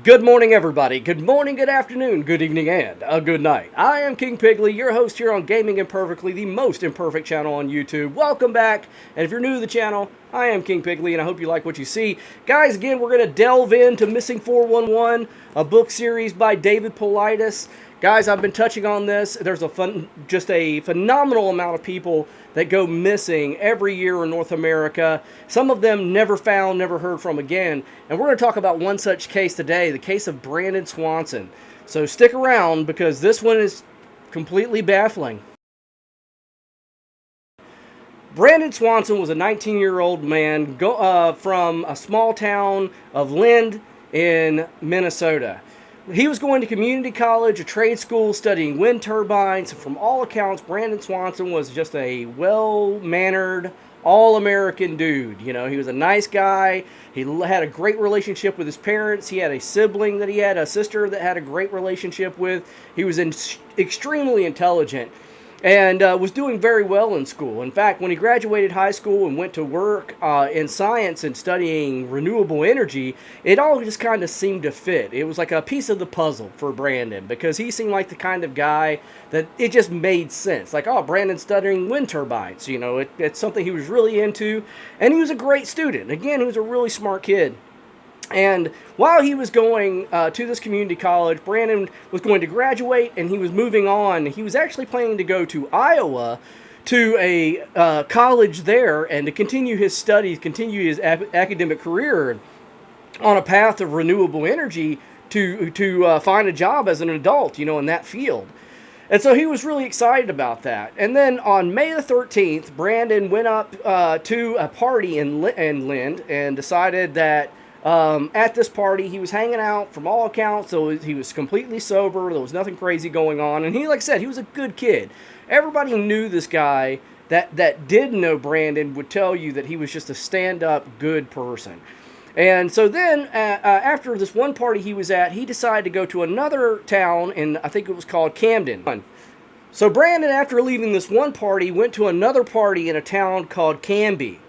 Good morning, everybody. Good morning, good afternoon, good evening, and a good night. I am King Pigley, your host here on Gaming Imperfectly, the most imperfect channel on YouTube. Welcome back, and if you're new to the channel, I am King Pigley, and I hope you like what you see. Guys, again, we're going to delve into Missing 411, a book series by David Paulides. Guys, I've been touching on this. There's just a phenomenal amount of people that go missing every year in North America. Some of them never found, never heard from again. And we're going to talk about one such case today, the case of Brandon Swanson. So stick around because this one is completely baffling. Brandon Swanson was a 19-year-old man from a small town of Lind in Minnesota. He was going to community college, a trade school, studying wind turbines. From all accounts, Brandon Swanson was just a well-mannered, all-American dude. You know, he was a nice guy. He had a great relationship with his parents. He had a sibling that he had, a sister that had a great relationship with. He was extremely intelligent and was doing very well in school. In fact, when he graduated high school and went to work in science and studying renewable energy, it all just kind of seemed to fit. It was like a piece of the puzzle for Brandon because he seemed like the kind of guy that it just made sense. Like, oh, Brandon's studying wind turbines. You know, it's something he was really into, and he was a great student. Again, he was a really smart kid. And while he was going to this community college, Brandon was going to graduate and he was moving on. He was actually planning to go to Iowa to a college there and to continue his studies, continue his academic career on a path of renewable energy to find a job as an adult, you know, in that field. And so he was really excited about that. And then on May the 13th, Brandon went up to a party in Lind and decided that at this party, he was hanging out from all accounts, so he was completely sober. There was nothing crazy going on. And he, like I said, he was a good kid. Everybody knew this guy that did know Brandon would tell you that he was just a stand-up good person. And so then, after this one party he was at, he decided to go to another town, and I think it was called Camden. So Brandon, after leaving this one party, went to another party in a town called Canby.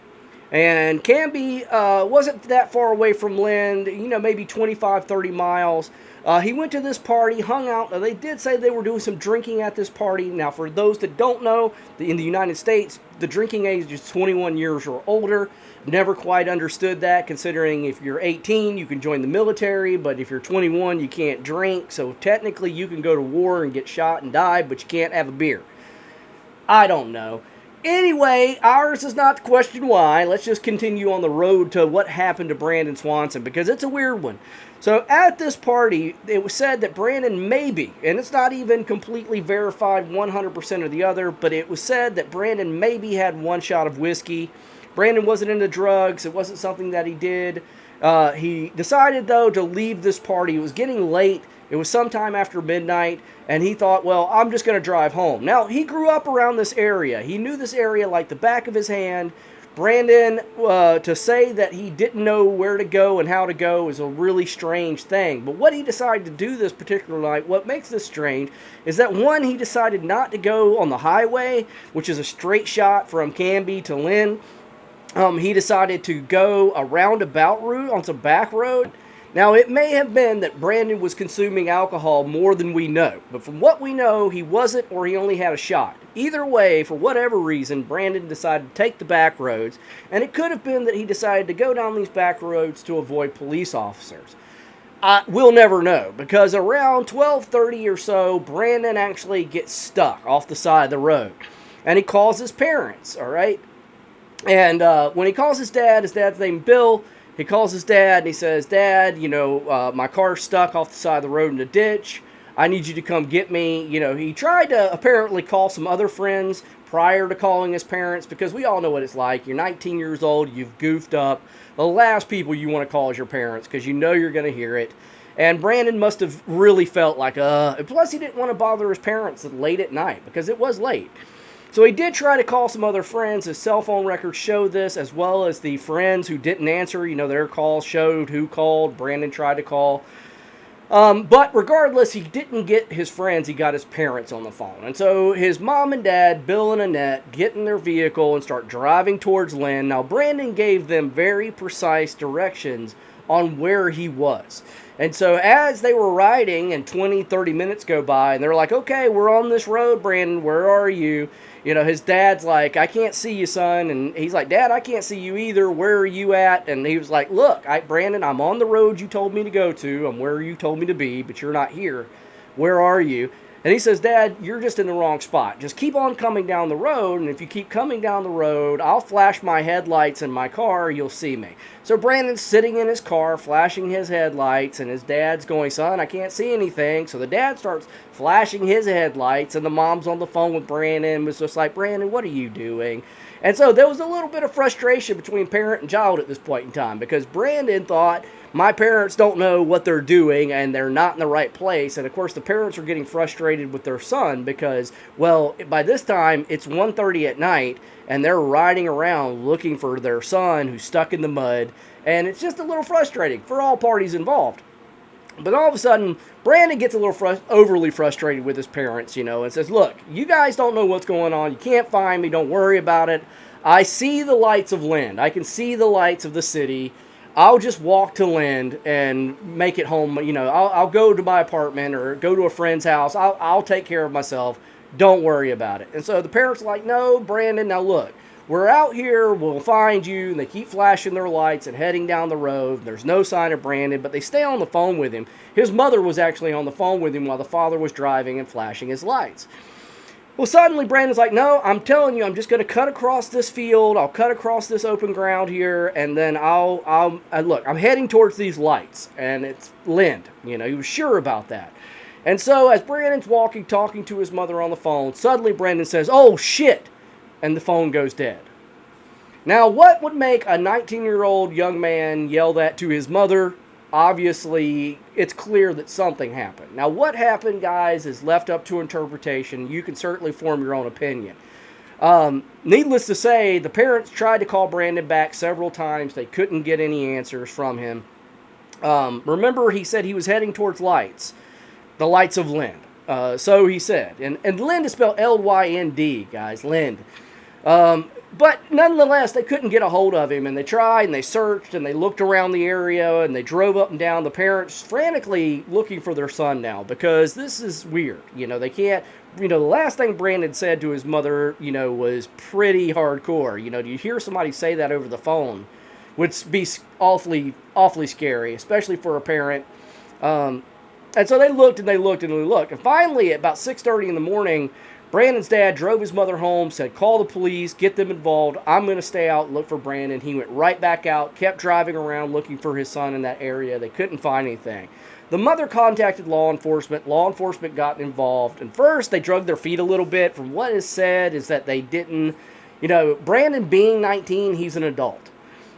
And Canby wasn't that far away from Lind, you know, maybe 25, 30 miles. He went to this party, hung out. They did say they were doing some drinking at this party. Now, for those that don't know, in the United States, the drinking age is 21 years or older. Never quite understood that, considering if you're 18, you can join the military, but if you're 21, you can't drink. So technically, you can go to war and get shot and die, but you can't have a beer. I don't know. Anyway, ours is not the question why. Let's just continue on the road to what happened to Brandon Swanson, because it's a weird one. So at this party, it was said that Brandon maybe, and it's not even completely verified 100% of the other, but it was said that Brandon maybe had one shot of whiskey. Brandon wasn't into drugs. It wasn't something that he did. He decided, though, to leave this party. It was getting late. It was sometime after midnight, and he thought, well, I'm just going to drive home. Now, he grew up around this area. He knew this area like the back of his hand. Brandon, to say that he didn't know where to go and how to go is a really strange thing. But what he decided to do this particular night, what makes this strange, is that, one, he decided not to go on the highway, which is a straight shot from Canby to Lind. He decided to go a roundabout route on some back road. Now, it may have been that Brandon was consuming alcohol more than we know, but from what we know, he wasn't, or he only had a shot. Either way, for whatever reason, Brandon decided to take the back roads, and it could have been that he decided to go down these back roads to avoid police officers. We'll never know, because around 12:30 or so, Brandon actually gets stuck off the side of the road, and he calls his parents, all right? And when he calls his dad's named Bill. He calls his dad and he says, Dad, you know, my car's stuck off the side of the road in a ditch. I need you to come get me. You know, he tried to apparently call some other friends prior to calling his parents, because we all know what it's like. You're 19 years old, you've goofed up. The last people you want to call is your parents, because you know you're going to hear it. And Brandon must have really felt like, plus he didn't want to bother his parents late at night, because it was late. So he did try to call some other friends. His cell phone records show this, as well as the friends who didn't answer. You know, their calls showed who called. Brandon tried to call. But regardless, he didn't get his friends. He got his parents on the phone. And so his mom and dad, Bill and Annette, get in their vehicle and start driving towards Lind. Now, Brandon gave them very precise directions on where he was. And so as they were riding and 20, 30 minutes go by and they're like, okay, we're on this road, Brandon, where are you? You know, his dad's like, I can't see you, son. And he's like, Dad, I can't see you either. Where are you at? And he was like, look, Brandon, I'm on the road you told me to go to. I'm where you told me to be, but you're not here. Where are you? And he says, Dad, you're just in the wrong spot. Just keep on coming down the road, and if you keep coming down the road, I'll flash my headlights in my car, you'll see me. So Brandon's sitting in his car, flashing his headlights, and his dad's going, son, I can't see anything. So the dad starts flashing his headlights, and the mom's on the phone with Brandon, and was just like, Brandon, what are you doing? And so there was a little bit of frustration between parent and child at this point in time, because Brandon thought, my parents don't know what they're doing and they're not in the right place. And of course the parents are getting frustrated with their son because, well, by this time it's 1:30 at night and they're riding around looking for their son who's stuck in the mud. And it's just a little frustrating for all parties involved. But all of a sudden, Brandon gets a little overly frustrated with his parents, and says, look, you guys don't know what's going on. You can't find me. Don't worry about it. I see the lights of Lind. I can see the lights of the city. I'll just walk to Lind and make it home. I'll go to my apartment or go to a friend's house. I'll take care of myself. Don't worry about it. And so the parents are like, no, Brandon, now look, we're out here. We'll find you. And they keep flashing their lights and heading down the road. There's no sign of Brandon, but they stay on the phone with him. His mother was actually on the phone with him while the father was driving and flashing his lights. Well, suddenly Brandon's like, no, I'm telling you, I'm just going to cut across this field. I'll cut across this open ground here, and then look, I'm heading towards these lights, and it's Lind. He was sure about that. And so as Brandon's walking, talking to his mother on the phone, suddenly Brandon says, oh, shit, and the phone goes dead. Now, what would make a 19-year-old young man yell that to his mother? Obviously, it's clear that something happened. Now, what happened, guys, is left up to interpretation. You can certainly form your own opinion. Needless to say, the parents tried to call Brandon back several times. They couldn't get any answers from him. Remember, he said he was heading towards lights, the lights of Lind. So he said. And Lind is spelled L-Y-N-D, guys, Lind. But nonetheless, they couldn't get a hold of him, and they tried, and they searched, and they looked around the area, and they drove up and down. The parents frantically looking for their son now, because this is weird. They can't, the last thing Brandon said to his mother, was pretty hardcore. Do you hear somebody say that over the phone? Would be awfully, awfully scary, especially for a parent. And so they looked, and they looked, and they looked. And finally, at about 6:30 in the morning, Brandon's dad drove his mother home, said, call the police, get them involved. I'm going to stay out and look for Brandon. He went right back out, kept driving around looking for his son in that area. They couldn't find anything. The mother contacted law enforcement. Law enforcement got involved. And first, they dragged their feet a little bit. From what is said is that they didn't, Brandon being 19, he's an adult.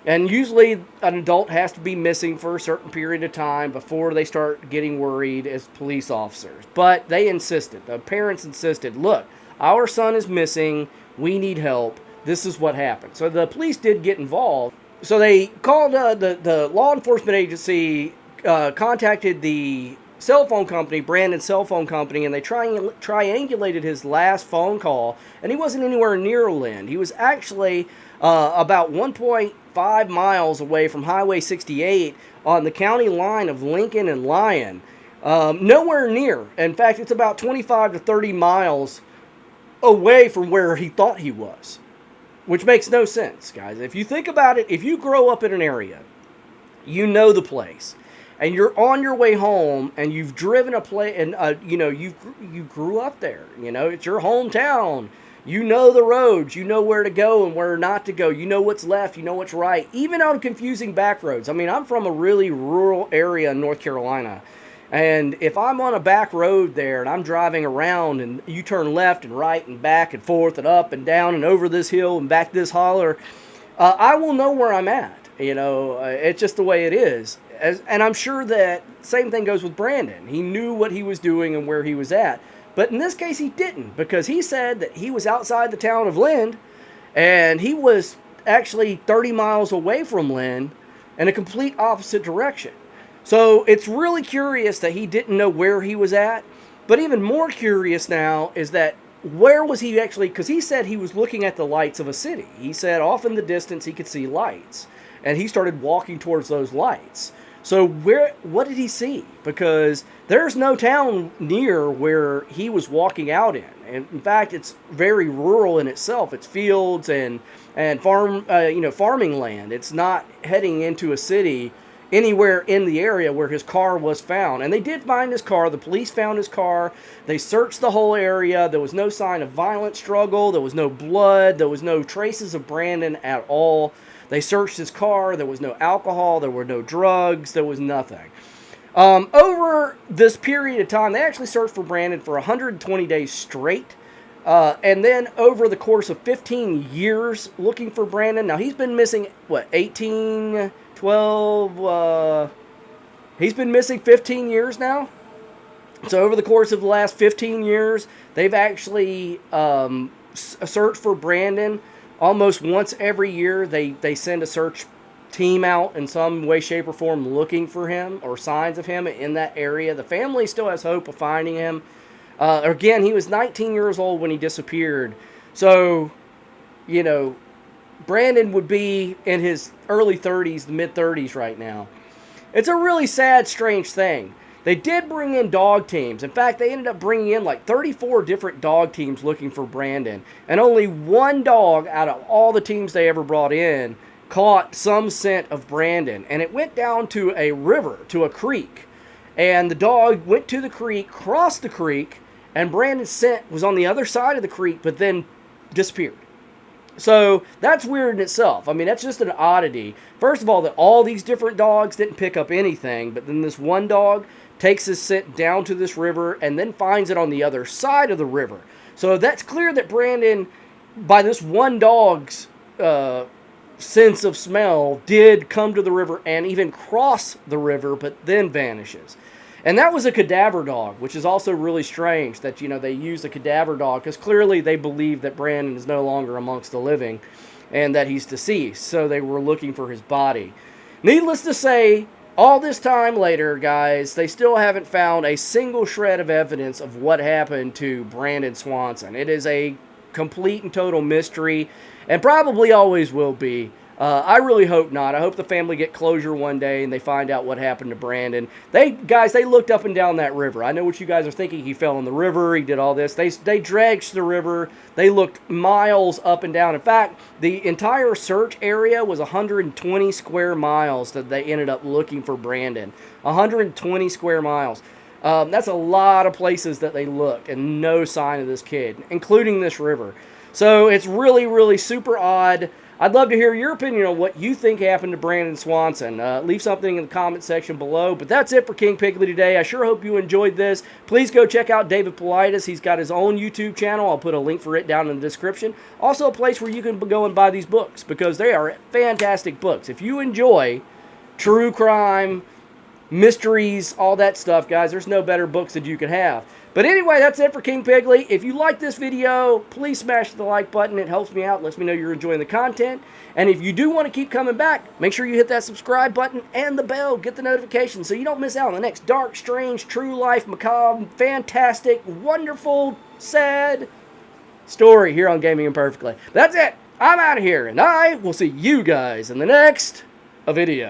And usually an adult has to be missing for a certain period of time before they start getting worried as police officers. But they insisted. The parents insisted, look, our son is missing. We need help. This is what happened. So the police did get involved. So they called the law enforcement agency, contacted the cell phone company, Brandon's cell phone company, and they triangulated his last phone call, and he wasn't anywhere near Lind. He was actually about 1.5 miles away from Highway 68 on the county line of Lincoln and Lyon. Nowhere near. In fact, it's about 25 to 30 miles away from where he thought he was, which makes no sense, guys. If you think about it, if you grow up in an area, you know the place, and you're on your way home, and you've driven a place, and you grew up there. It's your hometown. You know the roads. You know where to go and where not to go. You know what's left. You know what's right. Even on confusing back roads. I mean, I'm from a really rural area in North Carolina, and if I'm on a back road there and I'm driving around and you turn left and right and back and forth and up and down and over this hill and back this holler, I will know where I'm at. It's just the way it is. And I'm sure that same thing goes with Brandon. He knew what he was doing and where he was at. But in this case, he didn't, because he said that he was outside the town of Lind, and he was actually 30 miles away from Lind in a complete opposite direction. So it's really curious that he didn't know where he was at. But even more curious now is that where was he actually, because he said he was looking at the lights of a city. He said off in the distance he could see lights. and he started walking towards those lights. So what did he see? Because there's no town near where he was walking out in. And in fact, it's very rural in itself. It's fields and farming land. It's not heading into a city anywhere in the area where his car was found. And they did find his car. The police found his car. They searched the whole area. There was no sign of violent struggle. There was no blood. There was no traces of Brandon at all. They searched his car. There was no alcohol. There were no drugs. There was nothing. Over this period of time, they actually searched for Brandon for 120 days straight. And then over the course of 15 years looking for Brandon. Now, he's been missing, 18, 12, he's been missing 15 years now. So over the course of the last 15 years, they've actually searched for Brandon almost once every year. They send a search team out in some way, shape, or form looking for him or signs of him in that area. The family still has hope of finding him. Again, he was 19 years old when he disappeared. So, Brandon would be in his early 30s, mid-30s right now. It's a really sad, strange thing. They did bring in dog teams. In fact, they ended up bringing in like 34 different dog teams looking for Brandon. And only one dog out of all the teams they ever brought in caught some scent of Brandon. And it went down to a river, to a creek. And the dog went to the creek, crossed the creek, and Brandon's scent was on the other side of the creek, but then disappeared. So that's weird in itself. I mean, that's just an oddity. First of all, that all these different dogs didn't pick up anything, but then this one dog takes his scent down to this river and then finds it on the other side of the river. So that's clear that Brandon, by this one dog's sense of smell, did come to the river and even cross the river, but then vanishes. And that was a cadaver dog, which is also really strange that, they use a cadaver dog because clearly they believe that Brandon is no longer amongst the living and that he's deceased. So they were looking for his body. Needless to say, all this time later, guys, they still haven't found a single shred of evidence of what happened to Brandon Swanson. It is a complete and total mystery and probably always will be. I really hope not. I hope the family get closure one day and they find out what happened to Brandon. They looked up and down that river. I know what you guys are thinking. He fell in the river. He did all this. They dredged the river. They looked miles up and down. In fact, the entire search area was 120 square miles that they ended up looking for Brandon. 120 square miles. That's a lot of places that they looked and no sign of this kid, including this river. So it's really, really super odd. I'd love to hear your opinion on what you think happened to Brandon Swanson. Leave something in the comment section below. But that's it for King Pigley today. I sure hope you enjoyed this. Please go check out David Paulides. He's got his own YouTube channel. I'll put a link for it down in the description. Also a place where you can go and buy these books because they are fantastic books. If you enjoy true crime, mysteries, all that stuff, guys, there's no better books that you could have. But anyway, that's it for King Pigley. If you like this video, please smash the like button. It helps me out, lets me know you're enjoying the content. And if you do want to keep coming back, make sure you hit that subscribe button and the bell. Get the notifications so you don't miss out on the next dark, strange, true life, macabre, fantastic, wonderful, sad story here on Gaming Imperfectly. That's it. I'm out of here, and I will see you guys in the next video.